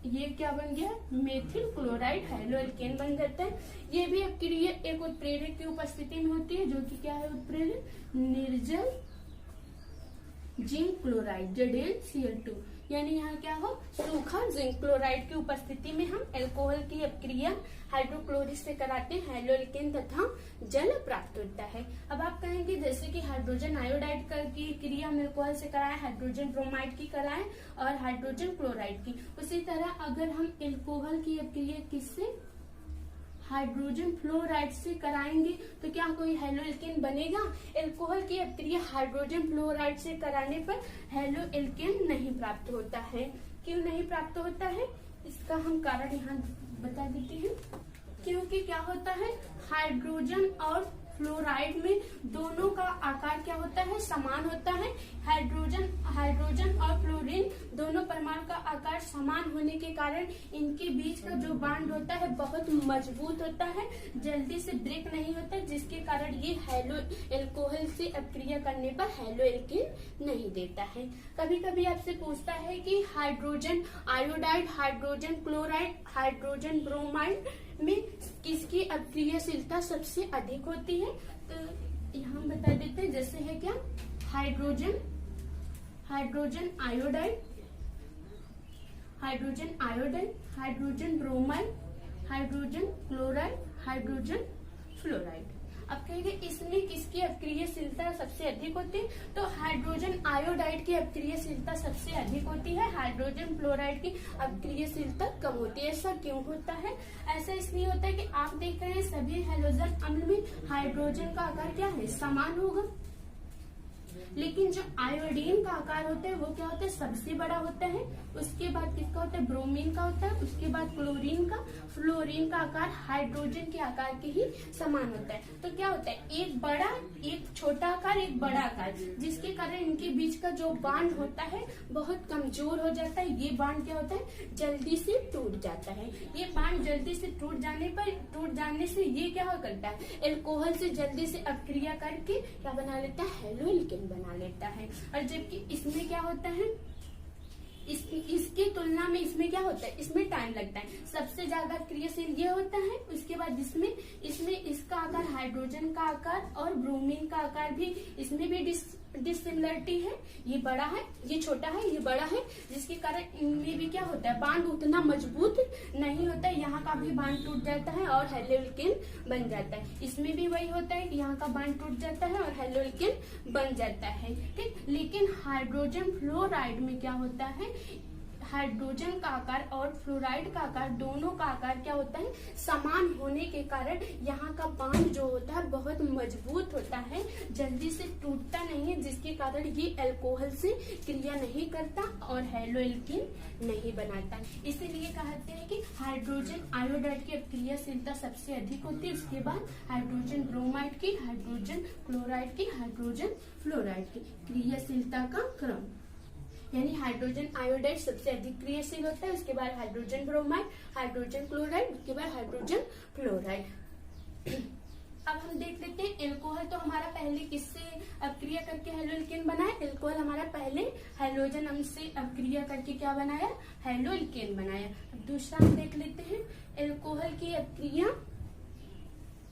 ये क्या बन गया? मेथिल क्लोराइड हैलो एल्केन बन जाता है। ये भी अपक्रिया एक उत्प्रेरक की उपस्थिति में होती है, जो कि क्या है? उत्प्रेरक निर्जल जिंक क्लोराइड ZnCl2। यानी यहाँ क्या हो? सूखा जिंक क्लोराइड की उपस्थिति में हम अल्कोहल की अपक्रिया हाइड्रोक्लोरिक से कराते हैं, हैलो एल्केन तथा जल प्राप्त होता है। अब आप कहेंगे जैसे कि हाइड्रोजन आयोडाइड की क्रिया हम अल्कोहल से कराएं, हाइड्रोजन ब्रोमाइड की कराएं और हाइड्रोजन क्लोराइड की, उसी तरह अगर हम अल्कोहल की अपक्रिया किससे? हाइड्रोजन फ्लोराइड से कराएंगे तो क्या कोई हैलो एल्केन बनेगा? अल्कोहल की अपक्रिया हाइड्रोजन फ्लोराइड से कराने पर हैलो एल्केन नहीं प्राप्त होता है। क्यों नहीं प्राप्त होता है? इसका हम कारण यहाँ बता देते हैं। क्योंकि क्या होता है? हाइड्रोजन और फ्लोराइड में दोनों का आकार क्या होता है? समान होता है। हाइड्रोजन और फ्लोरीन दोनों परमाणु का आकार समान होने के कारण इनके बीच का जो बांड होता है बहुत मजबूत होता है, जल्दी से ब्रेक नहीं होता, जिसके कारण ये हैलो अल्कोहल से अपक्रिया करने पर हैलो एल्केन नहीं देता है। कभी कभी आपसे पूछता है कि hydrogen iodide, hydrogen chloride, hydrogen bromide में किसकी अपक्रियाशीलता सबसे अधिक होती है? तो यहाँ बता देते हैं, जैसे है क्या? Hydrogen iodide, hydrogen bromide, hydrogen chloride, hydrogen fluoride. अब कहेंगे इसमें किसकी अपक्रियाशीलता सबसे अधिक होती है? तो हाइड्रोजन आयोडाइड की अपक्रियाशीलता सबसे अधिक होती है, हाइड्रोजन फ्लोराइड की अपक्रियाशीलता कम होती है। ऐसा क्यों होता है? ऐसा इसलिए होता है कि आप देख रहे हैं सभी हैलोजन अम्ल में हाइड्रोजन का आकार क्या है? समान होगा, लेकिन जो आयोडीन का आकार होता है वो क्या होता है? सबसे बड़ा होता है। उसके बाद किसका होता है? ब्रोमीन का होता है। उसके बाद क्लोरीन का। फ्लोरीन का आकार हाइड्रोजन के आकार के ही समान होता है। तो क्या होता है? एक बड़ा, एक छोटा आकार, एक बड़ा आकार, जिसके कारण इनके बीच का जो बांड होता है बहुत कमजोर हो जाता है। ये बांड क्या होता है? जल्दी से टूट जाता है। ये बांड जल्दी से टूट जाने से ये क्या करता है? अल्कोहल से जल्दी से अपक्रिया करके क्या बना लेता है? हैलो एल्केन बना लेता है। और जबकि इसमें क्या होता है? इसकी तुलना में इसमें क्या होता है? इसमें टाइम लगता है। सबसे ज्यादा क्रियाशील ये होता है। उसके बाद इसमें इसका आकार, हाइड्रोजन का आकार और ब्रोमीन का आकार भी, इसमें भी डिसिमिलरिटी है। ये बड़ा है, ये छोटा है, ये बड़ा है, जिसके कारण इनमें भी क्या होता है? बांड उतना मजबूत नहीं होता है। यहाँ का भी बांड टूट जाता है और हैलो एल्केन बन जाता है। इसमें भी वही होता है कि यहाँ का बांड टूट जाता है और हैलो एल्केन बन जाता है। ठीक, लेकिन हाइड्रोजन फ्लोराइड में क्या होता है? हाइड्रोजन का आकार और फ्लोराइड का आकार, दोनों का आकार क्या होता है? समान होने के कारण यहाँ का बांड जो होता है बहुत मजबूत होता है, जल्दी से टूटता नहीं है, जिसके कारण ये अल्कोहल से क्रिया नहीं करता और हैलो एल्केन नहीं बनाता। इसीलिए कहते हैं कि हाइड्रोजन आयोडाइड की क्रियाशीलता सबसे अधिक होती है। उसके बाद हाइड्रोजन ब्रोमाइड की, हाइड्रोजन क्लोराइड की, हाइड्रोजन फ्लोराइड की क्रियाशीलता का क्रम, यानी हाइड्रोजन आयोडाइड सबसे अधिक क्रियाशील होता है। उसके बाद हाइड्रोजन ब्रोमाइड, हाइड्रोजन क्लोराइड, उसके बाद हाइड्रोजन फ्लोराइड। अब हम देख लेते हैं अल्कोहल तो हमारा पहले किससे अपक्रिया करके हैलो एल्केन बनाया? अल्कोहल हमारा पहले हाइड्रोजन अम्ल से अपक्रिया करके क्या बनाया? हैलो एल्केन बनाया। अब दूसरा हम देख लेते हैं अल्कोहल की अपक्रिया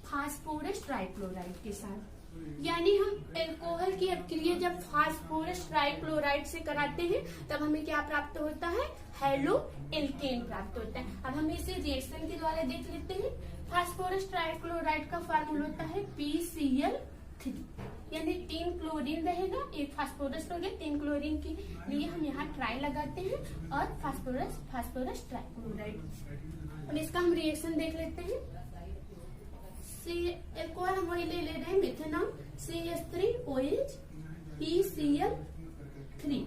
फास्फोरस ट्राइक्लोराइड के साथ। यानी हम अल्कोहल की अपक्रिया जब फास्फोरस ट्राइक्लोराइड से कराते हैं तब हमें क्या प्राप्त होता है? हैलो एल्केन प्राप्त होता है। अब हम इसे रिएक्शन के द्वारा देख लेते हैं। फास्फोरस ट्राइक्लोराइड का फार्मूला होता है PCl 3, यानी 3 क्लोरीन रहेगा, एक फास्फोरस हो गया। 3 क्लोरीन के लिए हम यहाँ ट्राई लगाते हैं और फास्फोरस ट्राइक्लोराइड। और इसका हम रिएक्शन देख लेते हैं। अल्कोहल हम वही ले रहे हैं, मिथेनॉल CH3OH PCl3,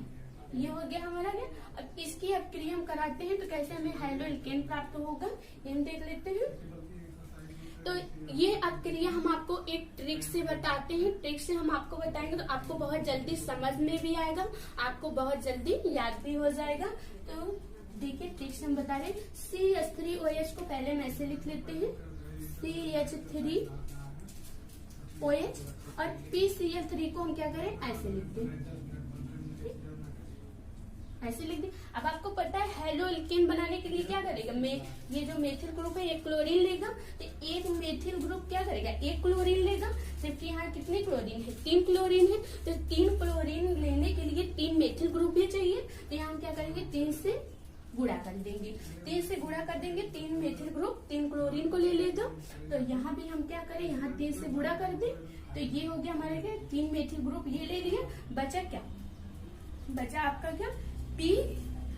ये हो गया हमारा क्या। अब इसकी अपक्रिया हम कराते हैं तो कैसे हमें हैलो एल्केन प्राप्त होगा ये हम देख लेते हैं। तो ये अपक्रिया हम आपको एक ट्रिक से बताते हैं, ट्रिक से हम आपको बताएंगे तो आपको बहुत जल्दी समझ में भी आएगा, आपको बहुत जल्दी याद भी हो जाएगा। तो देखिए ट्रिक से हम बता रहे हैं। CH3OH को पहले हम ऐसे लिख लेते हैं, CH3OH, और PCl3 को हम क्या करें, ऐसे लिख दें, ऐसे लिख दें। अब आपको पता है हैलो एल्केन बनाने के लिए क्या करेगा, ये जो मेथिल ग्रुप है एक क्लोरीन लेगा, तो एक मेथिल ग्रुप क्या करेगा, एक क्लोरीन लेगा, जबकि यहाँ कितने क्लोरीन है, 3 क्लोरीन है। तो 3 क्लोरीन लेने के लिए 3 मेथिल ग्रुप भी चाहिए, तो यहाँ हम क्या करेंगे, 3 से गुणा कर देंगे, 3 से गुणा कर देंगे। 3 मेथिल ग्रुप 3 क्लोरीन को ले लेगा, तो यहाँ भी हम क्या करें, यहाँ 3 से गुणा कर दें, तो ये हो गया हमारे क्या, 3 मेथिल ग्रुप ये ले लिया। बचा क्या, बचा आपका क्या, P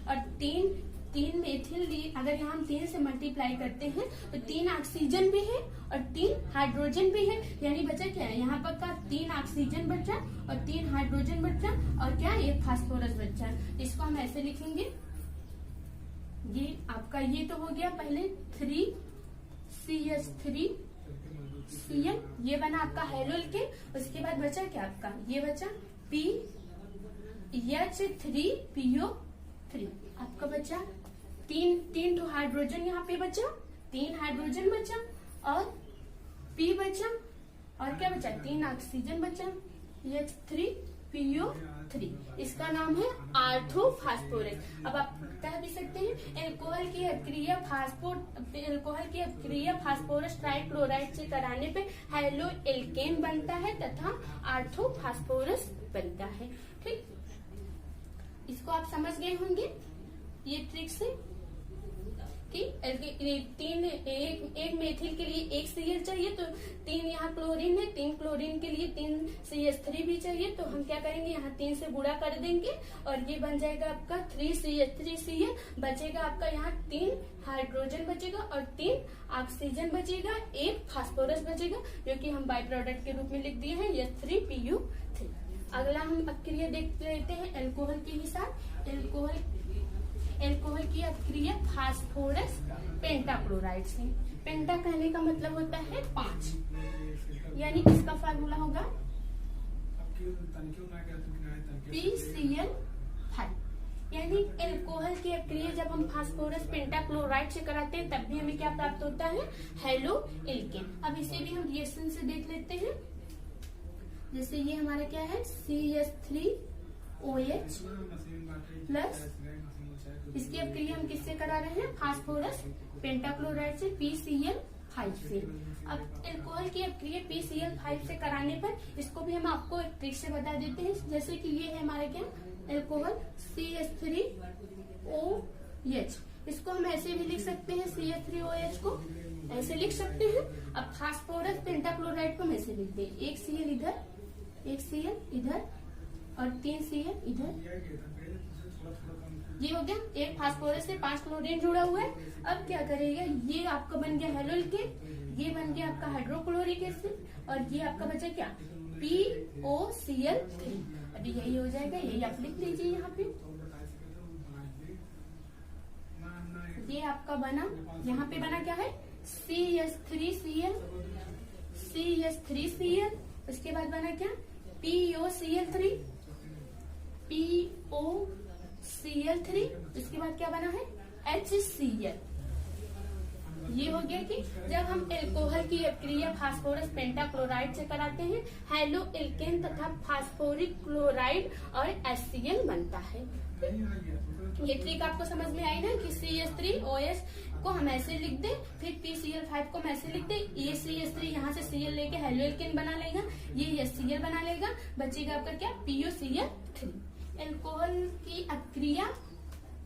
और 3 मेथिल लिए। अगर यहाँ हम 3 से मल्टीप्लाई करते हैं तो 3 ऑक्सीजन भी है और 3 हाइड्रोजन भी है, यानी बचा क्या है, यहाँ पर का 3 ऑक्सीजन बचा और 3 हाइड्रोजन बचा और क्या, एक फास्फोरस बचा। इसको हम ऐसे लिखेंगे, ये आपका ये तो हो गया पहले 3CH3Cl, ये बना आपका हैलो एल्केन। उसके बाद बचा क्या आपका, ये बचा PH3PO3, आपका बचा 3 तो हाइड्रोजन यहाँ पे बचा, 3 हाइड्रोजन बचा और P बचा और क्या बचा, 3 ऑक्सीजन बचा, H3PO3, इसका नाम है आर्थोफास्फोरस। अब आप कह भी सकते हैं अल्कोहल की अपक्रिया फास्फोरस ट्राइक्लोराइड से कराने पे हैलो एल्केन बनता है तथा आर्थोफास्फोरस बनता है। ठीक, इसको आप समझ गए होंगे ये ट्रिक से कि एक मेथिल के लिए 1 Cl चाहिए, तो 3 यहाँ क्लोरीन है, 3 क्लोरीन के लिए 3 CH3 भी चाहिए, तो हम क्या करेंगे, यहाँ 3 से गुणा कर देंगे और ये बन जाएगा आपका 3CH3Cl। बचेगा आपका यहाँ 3 हाइड्रोजन बचेगा और 3 ऑक्सीजन बचेगा, 1 फास्फोरस बचेगा, जो कि हम बाई प्रोडक्ट के रूप में लिख दिए हैं H3PO3। अगला हम अपक्रिया देख लेते हैं अल्कोहल के हिसाब। अल्कोहल की अपक्रिया फास्फोरस पेंटाक्लोराइड से। पेंटा कहने का मतलब होता है 5, यानी इसका फार्मूला होगा PCl5। यानी अल्कोहल की अपक्रिया जब हम फास्फोरस पेंटाक्लोराइड से कराते हैं तब भी हमें क्या प्राप्त होता है, हैलो एल्केन। अब इसे भी हम रिएक्शन से देख लेते हैं। जैसे ये हमारा क्या है, CH3OH प्लस, इसकी अपक्रिया हम किससे करा रहे हैं, फास्फोरस पेंटाक्लोराइड से PCl5 से। अब अल्कोहल की अपक्रिया PCl5 से कराने पर इसको भी हम आपको एक ट्रिक से बता देते हैं। जैसे कि ये है हमारा क्या, अल्कोहल CH3OH, इसको हम ऐसे भी लिख सकते हैं, CH3OH को ऐसे लिख सकते हैं। अब फास्फोरस पेंटाक्लोराइड को हम ऐसे लिख दें, 1 Cl इधर, 1 Cl इधर और 3 Cl इधर, ये हो गया। एक फास्फोरस से 5 क्लोरीन जुड़ा हुआ है। अब क्या करेगा, ये आपका बन गया हैलो एल्केन, ये बन गया आपका हाइड्रोक्लोरिक एसिड और ये आपका बचा क्या, POCl3। अभी यही हो जाएगा, यही आप लिख लीजिए यहाँ पे। ये आपका बना, यहाँ पे बना क्या है, CH3Cl, उसके बाद बना क्या, POCl3, उसके बाद क्या बना है, HCl। ये हो गया कि जब हम अल्कोहल की अपक्रिया फास्फोरस पेंटाक्लोराइड से कराते हैं हैलो एल्केन तथा फास्फोरिक क्लोराइड और HCl बनता है। ये ट्रिक आपको समझ में आई ना कि CH3OH को हम ऐसे लिख दे, फिर PCl5 को हम ऐसे लिख दे, ये CH3 यहाँ से Cl लेके हैलो एल्केन बना लेगा, ये HCl बना लेगा, बचेगा आपका क्या, POCl3। अल्कोहल की अपक्रिया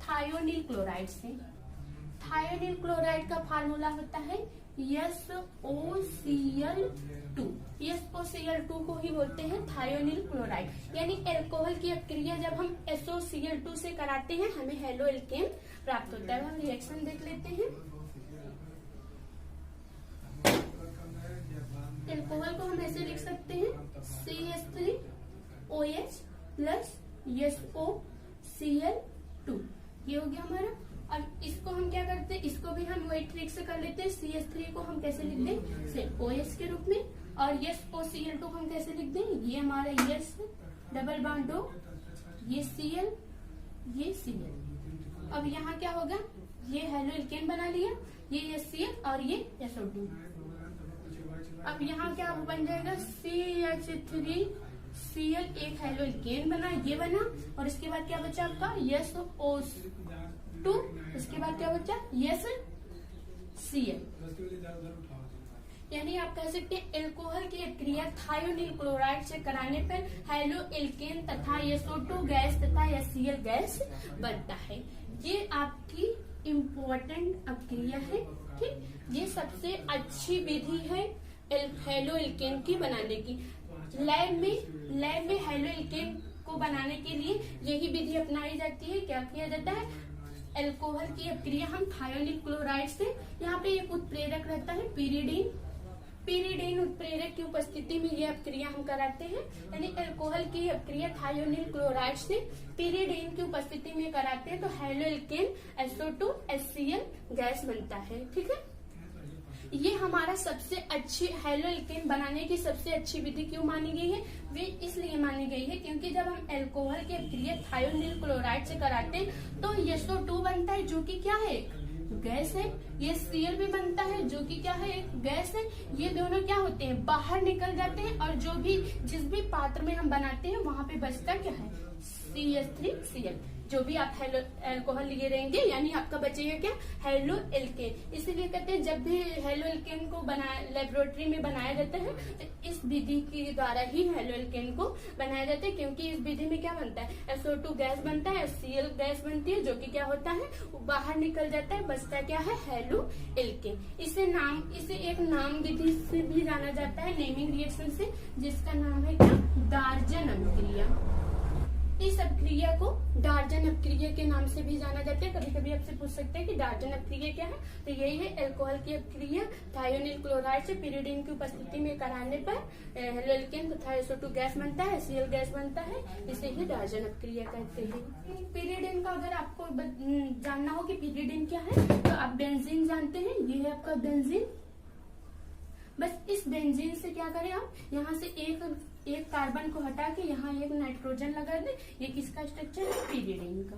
थायोनील क्लोराइड से। थायोनील क्लोराइड का फार्मूला होता है SOCl2। SOCl2 को ही बोलते हैं थायोनिल क्लोराइड। यानी एल्कोहल की अक्रिया जब हम SOCl2 से कराते हैं हमें हेलो एल्केन प्राप्त होता है। हम रिएक्शन देख लेते हैं। एल्कोहल को हम ऐसे लिख सकते हैं CH3OH प्लस SOCl2। ये हो गया हमारा। अब इसको हम क्या करते हैं, इसको भी हम वही ट्रिक से कर लेते हैं। CH3 को हम कैसे लिख दें, सेम OH के रूप में, और SOCl2 को हम कैसे लिख दें, ये हमारा S डबल बॉन्ड O, ये Cl, ये Cl। अब यहाँ क्या होगा, ये हेलो एल्केन बना लिया, ये HCl और ये SO2। अब यहाँ क्या बन जाएगा, CH3Cl एक हेलो एल्केन बना, ये बना, और इसके बाद क्या बचा आपका SO2, इसके बाद क्या बचा SCl। यानी आप कह सकते हैं एल्कोहल की अक्रिया थायोनिल क्लोराइड से कराने पर हेलो एल्केन तथा SO2 गैस तथा HCl गैस बनता है। ये आपकी इम्पोर्टेंट अक्रिया है। ठीक, ये सबसे अच्छी विधि है हेलो एल्केन की बनाने की। लैब में हेलो एल्केन को बनाने के लिए यही विधि अपनाई जाती है। क्या किया जाता है, एल्कोहल की अक्रिया हम थायोनिल क्लोराइड से, यहाँ पे एक उत्प्रेरक रहता है पीरिडीन उत्प्रेरक की उपस्थिति में यह अक्रिया हम कराते हैं। यानी एल्कोहल की अक्रिया थायोनिल क्लोराइड से पीरिडीन की उपस्थिति में कराते हैं तो halo alkane SO2 HCl gas बनता है। ठीक है, ये हमारा सबसे अच्छी हेलो एल्केन बनाने की सबसे अच्छी विधि क्यों मानी गई है, वे इसलिए मानी गई है क्योंकि जब हम एल्कोहल की अक्रिया थायोनिल क्लोराइड से कराते हैं तो SO2 बनता है जो कि क्या है, गैस है। ये Cl भी बनता है जो कि क्या है, गैस है। ये दोनों क्या होते हैं, बाहर निकल जाते हैं, और जो भी जिस भी पात्र में हम बनाते हैं वहां पे बचता क्या है, CH3Cl। जो भी आप हेलो एल्कोहल लिए रहेंगे यानी आपका बचेगा क्या, हेलो एल्केन। इसीलिए कहते हैं जब भी हेलो एल्केन को लेबोरेटरी में बनाया जाता है तो इस विधि के द्वारा ही हेलो एल्केन को बनाया जाता है, क्योंकि इस विधि में क्या बनता है, SO2 गैस बनता है, HCl गैस बनती है, जो कि क्या होता है, वो बाहर निकल जाता है, बचता क्या है, हेलो एल्केन। इसे एक नाम विधि से भी जाना जाता है, नेमिंग रिएक्शन से, जिसका नाम है क्या, डार्जन अभिक्रिया। इस अभिक्रिया को डार्जन अभिक्रिया के नाम से भी जाना जाता है। कभी कभी आपसे पूछ सकते हैं कि डार्जन अभिक्रिया क्या है, तो यही है एल्कोहल की अभिक्रिया थायोनिल क्लोराइड से पीरिडीन की उपस्थिति में कराने पर हेलो एल्केन तथा SO2 गैस बनता है, HCl गैस बनता है, इसे ही डार्जन अभिक्रिया कहते हैं। पीरिडीन का अगर आपको जानना हो कि पीरिडीन क्या है तो आप बेंजीन जानते हैं, ये है आपका बेंजीन। बस इस बेंजीन से क्या करें, आप यहाँ से एक कार्बन को हटा के यहाँ एक नाइट्रोजन लगा दें। ये किसका स्ट्रक्चर है, पीरिडीन का।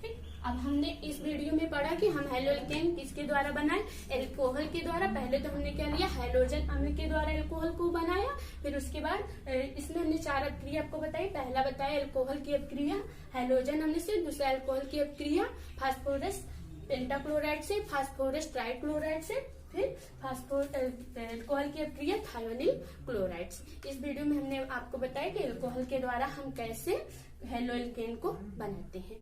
ठीक, अब हमने इस वीडियो में पढ़ा कि हम हेलो एल्केन किसके द्वारा बनाए, एल्कोहल के द्वारा। पहले तो हमने क्या लिया, हाइड्रोजन अम्ल के द्वारा एल्कोहल को बनाया, फिर उसके बाद इसमें हमने 4 अभिक्रिया आपको बताई। पहला बताया एल्कोहल की अभिक्रिया हाइड्रोजन अम्ल से, दूसरा एल्कोहल की अभिक्रिया फास्फोरस पेंटाक्लोराइड से, फास्फोरस ट्राइक्लोराइड से, फिर एल्कोहल की अभिक्रिया थायोनिल क्लोराइड से। इस वीडियो में हमने आपको बताया कि एल्कोहल के द्वारा हम कैसे हेलो एल्केन को बनाते हैं।